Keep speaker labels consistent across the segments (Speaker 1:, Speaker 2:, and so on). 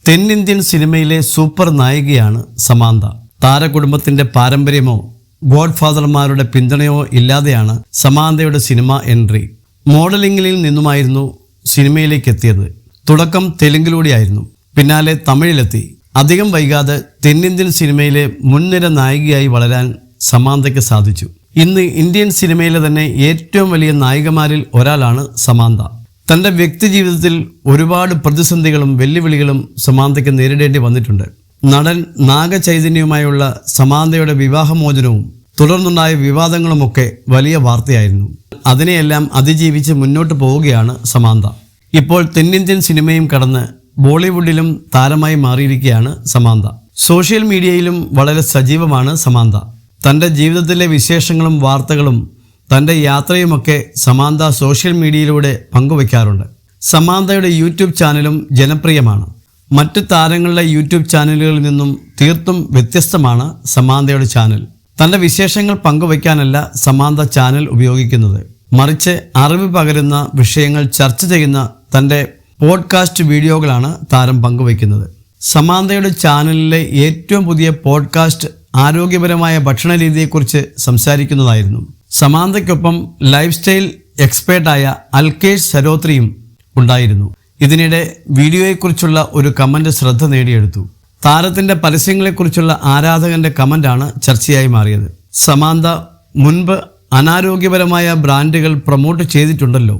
Speaker 1: തെന്നിന്ത്യൻ സിനിമയിലെ സൂപ്പർ നായികയാണ് സമാന്ത. താരകുടുംബത്തിന്റെ പാരമ്പര്യമോ ഗോഡ്ഫാദർമാരുടെ പിന്തുണയോ ഇല്ലാതെയാണ് സമാന്തയുടെ സിനിമ എൻട്രി. മോഡലിംഗിൽ നിന്നുമായിരുന്നു സിനിമയിലേക്ക് എത്തിയത്. തുടക്കം തെലുങ്കിലൂടെയായിരുന്നു, പിന്നാലെ തമിഴിലെത്തി. അധികം വൈകാതെ തെന്നിന്ത്യൻ സിനിമയിലെ മുൻനിര നായികയായി വളരാൻ സമാന്തയ്ക്ക് സാധിച്ചു. ഇന്ന് ഇന്ത്യൻ സിനിമയിലെ തന്നെ ഏറ്റവും വലിയ നായികമാരിൽ ഒരാളാണ് സമാന്ത. തൻ്റെ വ്യക്തിജീവിതത്തിൽ ഒരുപാട് പ്രതിസന്ധികളും വെല്ലുവിളികളും സമാന്തയ്ക്ക് നേരിടേണ്ടി വന്നിട്ടുണ്ട്. നടൻ നാഗചൈതന്യവുമായുള്ള സമാന്തയുടെ വിവാഹമോചനവും തുടർന്നുണ്ടായ വിവാദങ്ങളുമൊക്കെ വലിയ വാർത്തയായിരുന്നു. അതിനെയെല്ലാം അതിജീവിച്ച് മുന്നോട്ട് പോവുകയാണ് സമാന്ത. ഇപ്പോൾ തെന്നിന്ത്യൻ സിനിമയും കടന്ന് ബോളിവുഡിലും താരമായി മാറിയിരിക്കുകയാണ് സമാന്ത. സോഷ്യൽ മീഡിയയിലും വളരെ സജീവമാണ് സമാന്ത. തൻ്റെ ജീവിതത്തിലെ വിശേഷങ്ങളും വാർത്തകളും തൻ്റെ യാത്രയുമൊക്കെ സമാന്ത സോഷ്യൽ മീഡിയയിലൂടെ പങ്കുവയ്ക്കാറുണ്ട്. സമാന്തയുടെ യൂട്യൂബ് ചാനലും ജനപ്രിയമാണ്. മറ്റു താരങ്ങളുടെ യൂട്യൂബ് ചാനലുകളിൽ നിന്നും തീർത്തും വ്യത്യസ്തമാണ് സമാന്തയുടെ ചാനൽ. തൻ്റെ വിശേഷങ്ങൾ പങ്കുവയ്ക്കാനല്ല സമാന്ത ചാനൽ ഉപയോഗിക്കുന്നത്, മറിച്ച് അറിവ് പകരുന്ന വിഷയങ്ങൾ ചർച്ച ചെയ്യുന്ന തൻ്റെ പോഡ്കാസ്റ്റ് വീഡിയോകളാണ് താരം പങ്കുവയ്ക്കുന്നത്. സമാന്തയുടെ ചാനലിലെ ഏറ്റവും പുതിയ പോഡ്കാസ്റ്റ് ആരോഗ്യപരമായ ഭക്ഷണ രീതിയെക്കുറിച്ച് സംസാരിക്കുന്നതായിരുന്നു. സമാന്തയ്ക്കൊപ്പം ലൈഫ് സ്റ്റൈൽ എക്സ്പേർട്ടായ അൽകേഷ് സരോത്രിയും ഉണ്ടായിരുന്നു. ഇതിനിടെ വീഡിയോയെക്കുറിച്ചുള്ള ഒരു കമൻറ്റ് ശ്രദ്ധ നേടിയെടുത്തു. താരത്തിൻ്റെ പരസ്യങ്ങളെക്കുറിച്ചുള്ള ആരാധകന്റെ കമൻ്റാണ് ചർച്ചയായി മാറിയത്. സമാന്ത മുൻപ് അനാരോഗ്യപരമായ ബ്രാൻഡുകൾ പ്രൊമോട്ട് ചെയ്തിട്ടുണ്ടല്ലോ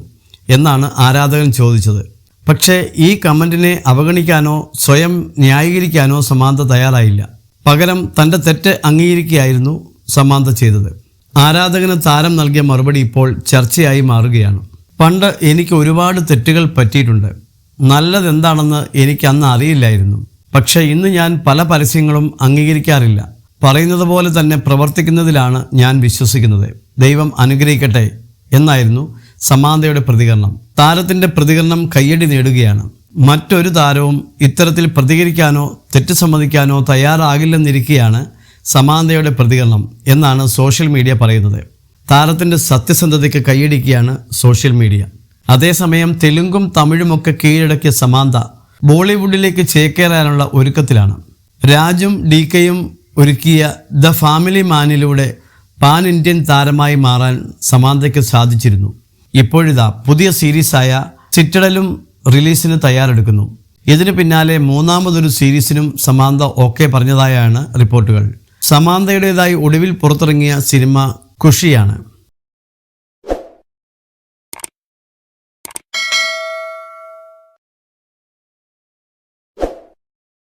Speaker 1: എന്നാണ് ആരാധകൻ ചോദിച്ചത്. പക്ഷേ ഈ കമൻറ്റിനെ അവഗണിക്കാനോ സ്വയം ന്യായീകരിക്കാനോ സമാന്ത തയ്യാറായില്ല. പകരം തൻ്റെ തെറ്റ് അംഗീകരിക്കുകയായിരുന്നു സമാന്ത ചെയ്തത്. ആരാധകന് താരം നൽകിയ മറുപടി ഇപ്പോൾ ചർച്ചയായി മാറുകയാണ്. പണ്ട് എനിക്ക് ഒരുപാട് തെറ്റുകൾ പറ്റിയിട്ടുണ്ട്. നല്ലതെന്താണെന്ന് എനിക്ക് അന്ന് അറിയില്ലായിരുന്നു. പക്ഷേ ഇന്ന് ഞാൻ പല പരസ്യങ്ങളും അംഗീകരിക്കാറില്ല. പറയുന്നത് പോലെ തന്നെ പ്രവർത്തിക്കുന്നതിലാണ് ഞാൻ വിശ്വസിക്കുന്നത്. ദൈവം അനുഗ്രഹിക്കട്ടെ എന്നായിരുന്നു സമാന്തയുടെ പ്രതികരണം. താരത്തിൻ്റെ പ്രതികരണം കയ്യടി നേടുകയാണ്. മറ്റൊരു താരവും ഇത്തരത്തിൽ പ്രതികരിക്കാനോ തെറ്റ് സമ്മതിക്കാനോ തയ്യാറാകില്ലെന്നിരിക്കെയാണ് സമാന്തയുടെ പ്രതികരണം എന്നാണ് സോഷ്യൽ മീഡിയ പറയുന്നത്. താരത്തിൻ്റെ സത്യസന്ധതയ്ക്ക് കൈയടിക്കുകയാണ് സോഷ്യൽ മീഡിയ. അതേസമയം തെലുങ്കും തമിഴുമൊക്കെ കീഴടക്കിയ സമാന്ത ബോളിവുഡിലേക്ക് ചേക്കേറാനുള്ള ഒരുക്കത്തിലാണ്. രാജും DKയും ഒരുക്കിയ ദ ഫാമിലി മാനിലൂടെ പാൻ ഇന്ത്യൻ താരമായി മാറാൻ സമാന്തയ്ക്ക് സാധിച്ചിരുന്നു. ഇപ്പോഴിതാ പുതിയ സീരീസായ സിറ്റഡലും റിലീസിന് തയ്യാറെടുക്കുന്നു. ഇതിന് പിന്നാലെ മൂന്നാമതൊരു സീരീസിനും സമാന്ത ഓക്കെ പറഞ്ഞതായാണ് റിപ്പോർട്ടുകൾ. സമാന്തയുടേതായി ഒടുവിൽ പുറത്തിറങ്ങിയ സിനിമ ഖുഷിയാണ്.